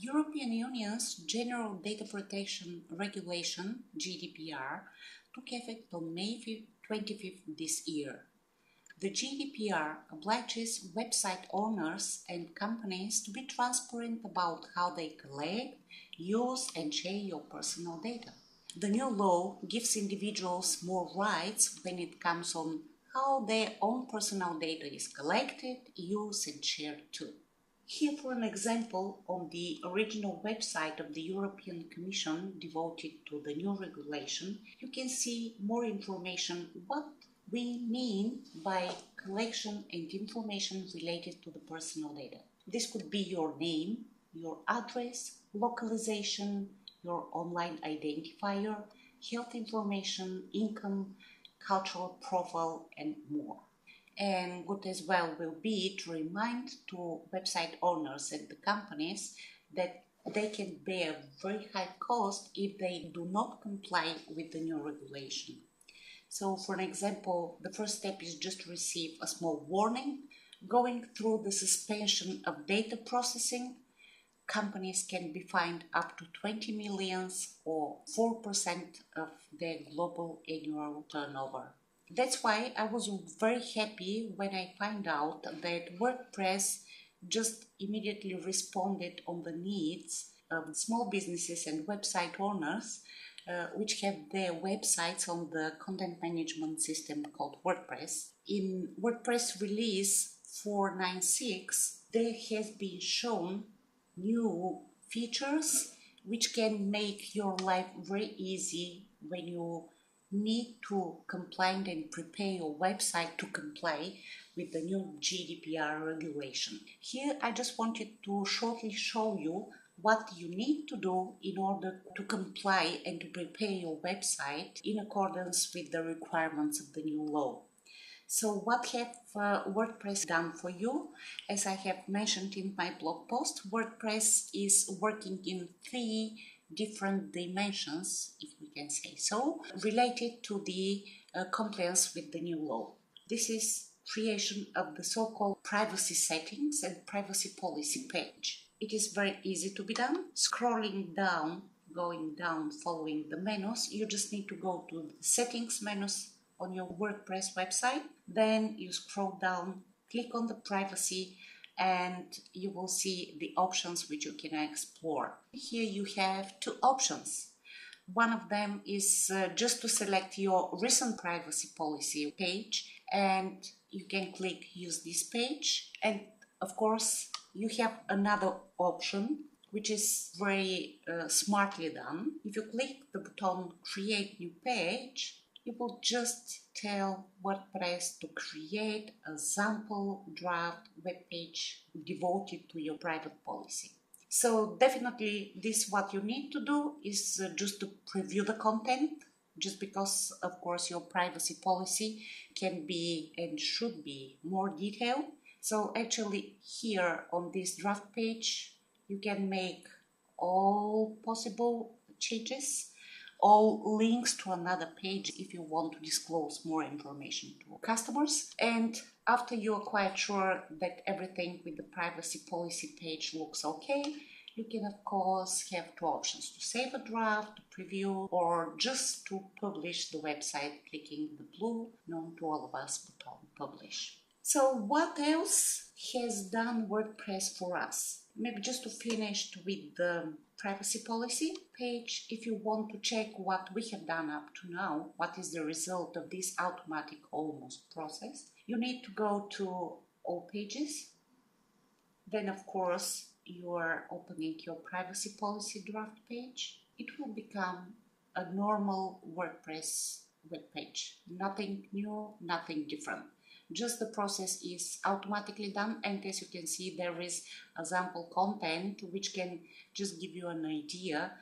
European Union's General Data Protection Regulation, GDPR, took effect on May 25th this year. The GDPR obliges website owners and companies to be transparent about how they collect, use and share your personal data. The new law gives individuals more rights when it comes on how their own personal data is collected, used and shared too. Here for an example, on the original website of the European Commission devoted to the new regulation, you can see more information what we mean by collection and information related to the personal data. This could be your name, your address, localization, your online identifier, health information, income, cultural profile, and more. And good as well will be to remind to website owners and the companies that they can bear very high cost if they do not comply with the new regulation. So for an example, the first step is just to receive a small warning. Going through the suspension of data processing, companies can be fined up to 20 million or 4% of their global annual turnover. That's why I was very happy when I found out that WordPress just immediately responded on the needs of small businesses and website owners which have their websites on the content management system called WordPress. In WordPress release 4.9.6, there has been shown new features which can make your life very easy when you need to comply and prepare your website to comply with the new GDPR regulation. Here I just wanted to shortly show you what you need to do in order to comply and to prepare your website in accordance with the requirements of the new law. So what have WordPress done for you? As I have mentioned in my blog post, WordPress is working in 3 different dimensions, if we can say so, related to the compliance with the new law. This is creation of the so-called privacy settings and privacy policy page. It is very easy to be done. Scrolling down, going down, following the menus, you just need to go to the settings menus on your WordPress website. Then you scroll down, click on the privacy, and you will see the options which you can explore. Here you have 2 options. One of them is just to select your recent privacy policy page, and you can click use this page. And of course you have another option which is very smartly done. If you click the button create new page, it will just tell WordPress to create a sample draft web page devoted to your private policy. So definitely this what you need to do is just to preview the content, just because of course your privacy policy can be and should be more detailed. So actually here on this draft page you can make all possible changes, all links to another page if you want to disclose more information to customers. And after you are quite sure that everything with the privacy policy page looks okay, you can of course have 2 options: to save a draft, to preview, or just to publish the website, clicking the blue, known to all of us, button publish. So what else has done WordPress for us? Maybe just to finish with the privacy policy page, if you want to check what we have done up to now, what is the result of this automatic almost process, you need to go to all pages. Then of course you are opening your privacy policy draft page. It will become a normal WordPress web page. Nothing new, nothing different. Just the process is automatically done, and as you can see there is a sample content which can just give you an idea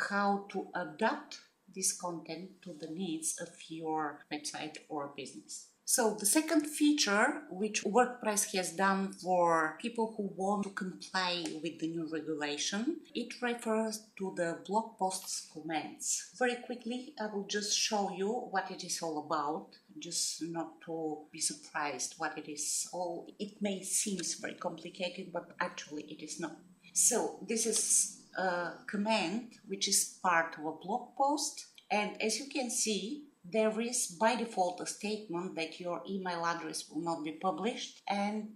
how to adapt this content to the needs of your website or business. So the second feature which WordPress has done for people who want to comply with the new regulation, it refers to the blog post's comments. Very quickly, I will just show you what it is all about, just not to be surprised what it is all. It may seem very complicated, but actually it is not. So this is a command which is part of a blog post, and as you can see, there is by default a statement that your email address will not be published and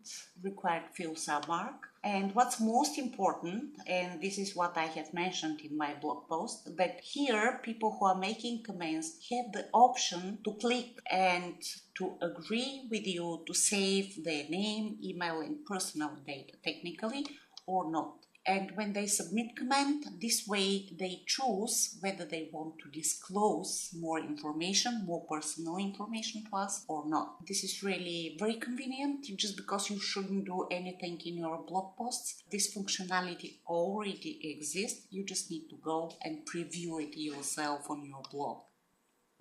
required fields are marked. And what's most important, and this is what I have mentioned in my blog post, that here people who are making comments have the option to click and to agree with you to save their name, email and personal data technically or not. And when they submit comment, this way they choose whether they want to disclose more information, more personal information to us or not. This is really very convenient. Just because you shouldn't do anything in your blog posts, this functionality already exists. You just need to go and preview it yourself on your blog.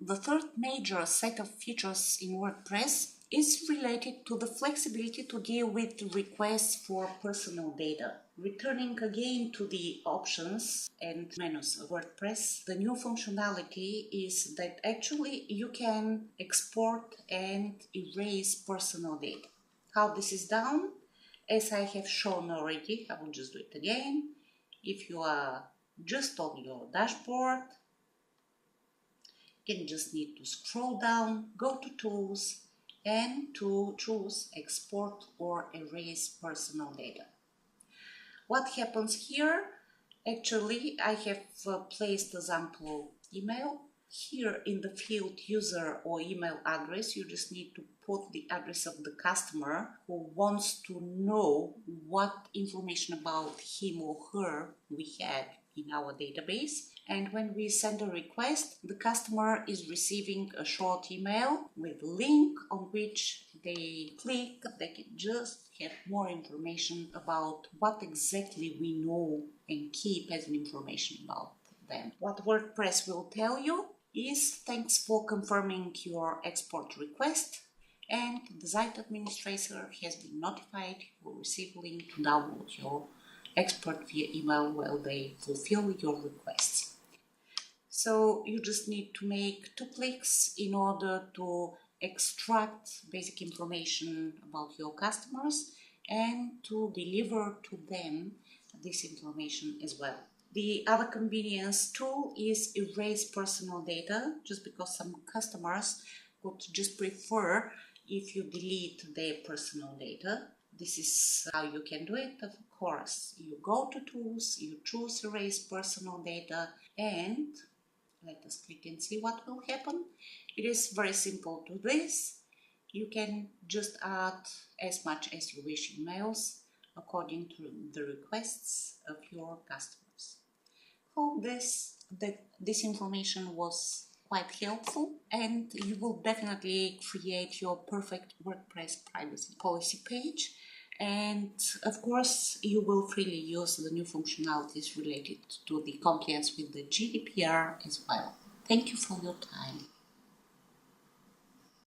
The third major set of features in WordPress is related to the flexibility to deal with requests for personal data. Returning again to the options and menus of WordPress, the new functionality is that actually you can export and erase personal data. How this is done? As I have shown already, I will just do it again. If you are just on your dashboard, you just need to scroll down, go to Tools, and to choose Export or Erase Personal Data. What happens here? Actually, I have placed a sample email. Here in the field user or email address, you just need to put the address of the customer who wants to know what information about him or her we had in our database. And when we send a request, the customer is receiving a short email with a link on which they click. They can just have more information about what exactly we know and keep as information about them. What WordPress will tell you is thanks for confirming your export request, and the site administrator has been notified. You will receive a link to download your export via email while they fulfill your requests. So you just need to make 2 clicks in order to extract basic information about your customers and to deliver to them this information as well. The other convenience tool is erase personal data, just because some customers would just prefer if you delete their personal data. This is how you can do it. Of course, you go to Tools, you choose Erase Personal Data, and let us click and see what will happen. It is very simple to this. You can just add as much as you wish emails according to the requests of your customers. Hope this information was quite helpful, and you will definitely create your perfect WordPress privacy policy page. And of course, you will freely use the new functionalities related to the compliance with the GDPR as well. Thank you for your time.